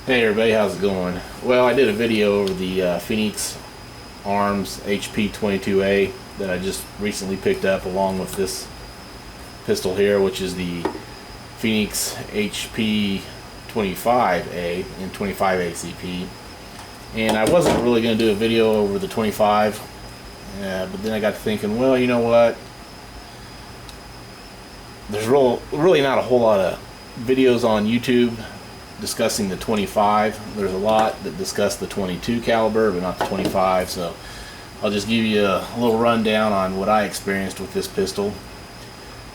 Hey everybody, how's it going? Well, I did a video over the Phoenix Arms HP25a that I just recently picked up along with this pistol here, which is the Phoenix HP25a in 25 ACP. And I wasn't really going to do a video over the 25, but then I got to thinking, well, you know what? There's really not a whole lot of videos on YouTube discussing the 25. There's a lot that discuss the 22 caliber, but not the 25. So I'll just give you a little rundown on what I experienced with this pistol.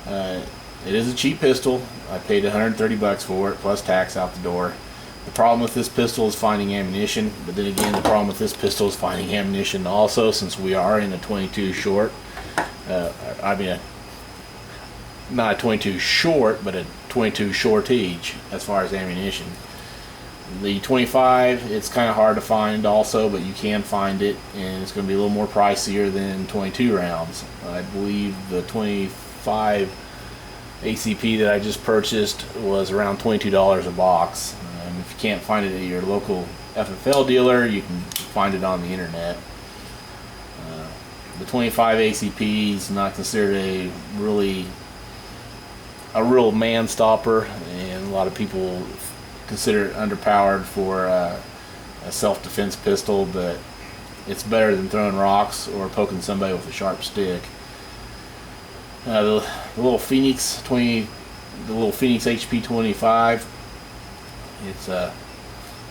It is a cheap pistol. I paid 130 bucks for it plus tax out the door. The problem with this pistol is finding ammunition, but then again, the problem with this pistol is finding ammunition also, since we are in a 22 short. Not a 22 short, but a 22 shortage as far as ammunition. The 25, it's kind of hard to find also, but you can find it, and it's going to be a little more pricier than 22 rounds. I believe the 25 ACP that I just purchased was around $22 a box. If you can't find it at your local FFL dealer, you can find it on the internet. The 25 ACP is not considered a real man stopper, and a lot of people consider it underpowered for a self-defense pistol, but it's better than throwing rocks or poking somebody with a sharp stick. The little Phoenix HP25, it's the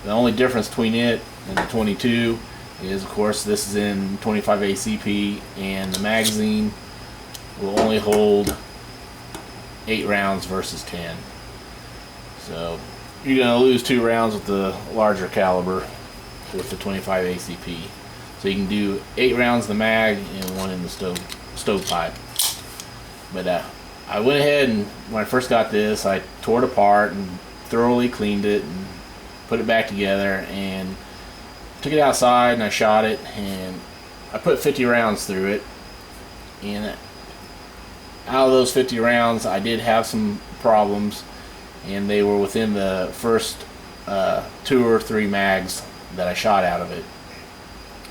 only difference between it and the 22 is, of course, this is in 25 ACP, and the magazine will only hold 8 rounds versus 10. So you're going to lose 2 rounds with the larger caliber with the 25 ACP. So you can do 8 rounds in the mag and 1 in the stovepipe. But I went ahead, and when I first got this, I tore it apart and thoroughly cleaned it and put it back together, and took it outside and I shot it, and I put 50 rounds through it. And out of those 50 rounds, I did have some problems, and they were within the first 2 or 3 mags that I shot out of it.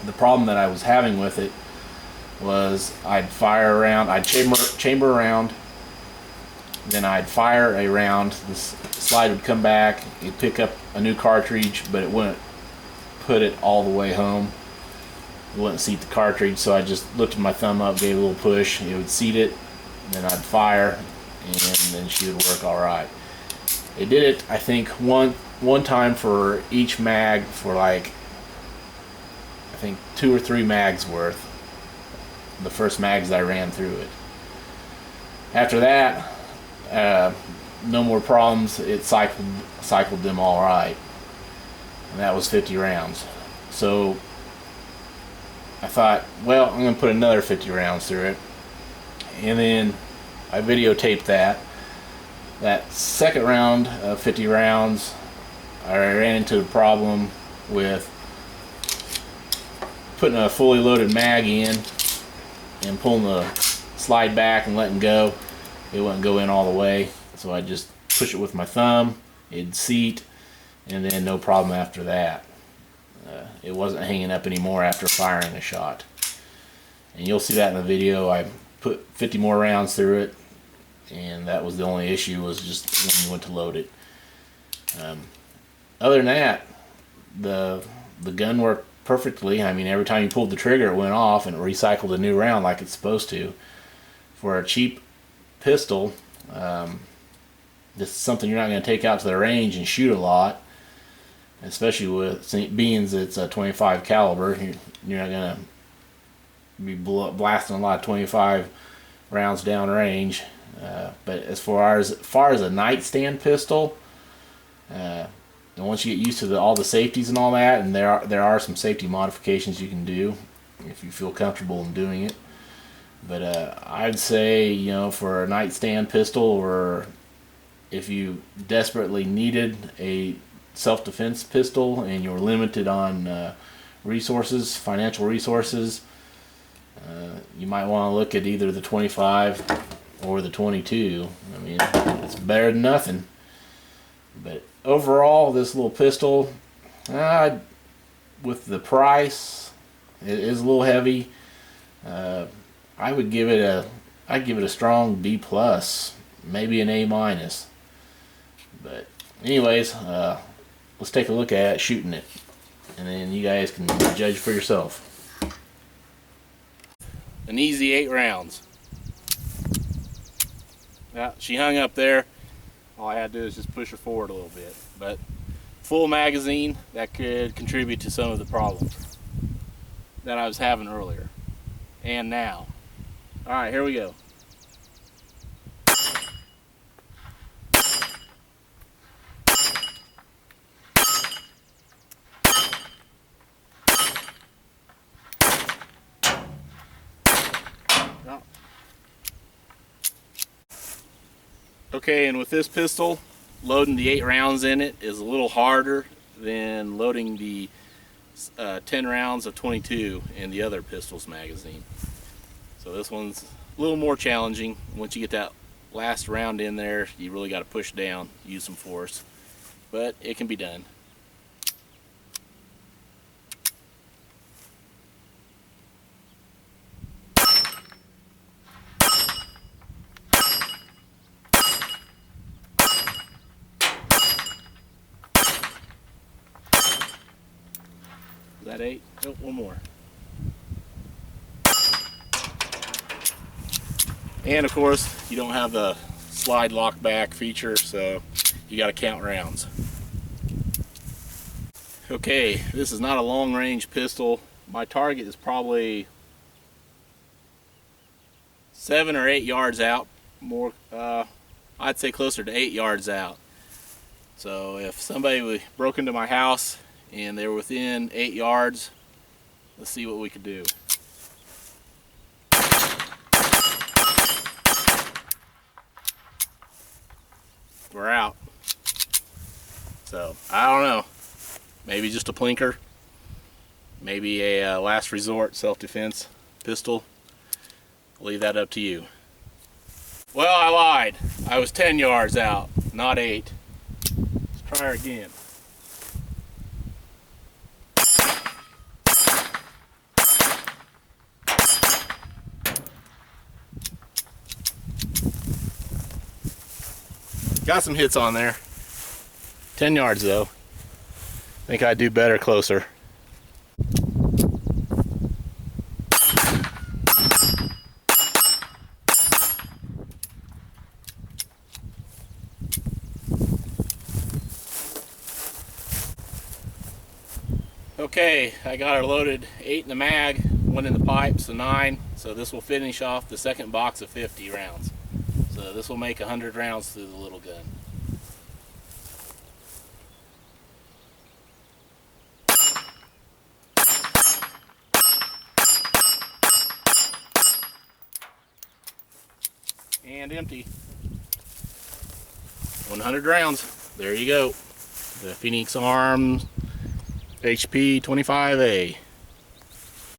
The problem that I was having with it was I'd fire a round, I'd chamber a round, then I'd fire a round, this slide would come back, it'd pick up a new cartridge, but it wouldn't put it all the way home. It wouldn't seat the cartridge, so I just lifted my thumb up, gave a little push, it would seat it, then I'd fire, and then she would work alright. It did it, I think, one time for each mag for like, I think 2 or 3 mags worth. The first mags I ran through it. After that, no more problems. It cycled them all right, and that was 50 rounds. So I thought, well, I'm going to put another 50 rounds through it, and then I videotaped that. That second round of 50 rounds, I ran into a problem with putting a fully loaded mag in and pulling the slide back and letting go. It wouldn't go in all the way, so I just push it with my thumb, it'd seat, and then no problem after that. It wasn't hanging up anymore after firing a shot. And you'll see that in the video. I put 50 more rounds through it, and that was the only issue, was just when you went to load it. Other than that, the gun worked perfectly. I mean, every time you pulled the trigger, it went off and it recycled a new round like it's supposed to. For a cheap pistol, this is something you're not going to take out to the range and shoot a lot, especially with being it's a 25 caliber. You're not going to be blasting a lot of 25 rounds down range. But as far as a nightstand pistol, and once you get used to all the safeties and all that, and there are some safety modifications you can do if you feel comfortable in doing it. But I'd say, you know, for a nightstand pistol, or if you desperately needed a self-defense pistol and you're limited on resources, financial resources, you might want to look at either the 25 or the 22. I mean, it's better than nothing. But overall, this little pistol, with the price, it is a little heavy. I'd give it a strong B plus, maybe an A minus. But anyways, let's take a look at it, shooting it, and then you guys can judge for yourself. An easy 8 rounds. Yeah, she hung up there. All I had to do is just push her forward a little bit. But full magazine, that could contribute to some of the problems that I was having earlier and now. All right, here we go. Okay, and with this pistol, loading the 8 rounds in it is a little harder than loading the 10 rounds of 22 in the other pistol's magazine. So this one's a little more challenging. Once you get that last round in there, you really got to push down, use some force, but it can be done. Is that 8? Nope, one more. And of course, you don't have the slide lock back feature, so you got to count rounds. Okay, this is not a long range pistol. My target is probably 7 or 8 yards out. More, I'd say closer to 8 yards out. So if somebody broke into my house and they were within 8 yards, let's see what we could do. We're out. So I don't know, maybe just a plinker, maybe a last resort self-defense pistol. I'll leave that up to you. Well, I lied. I was 10 yards out, not 8. Let's try her again. Got some hits on there. 10 yards though. I think I'd do better closer. Okay, I got her loaded 8 in the mag, 1 in the pipe, so 9. So this will finish off the second box of 50 rounds. So this will make 100 rounds through the little gun. And empty. 100 rounds. There you go. The Phoenix Arms HP25a.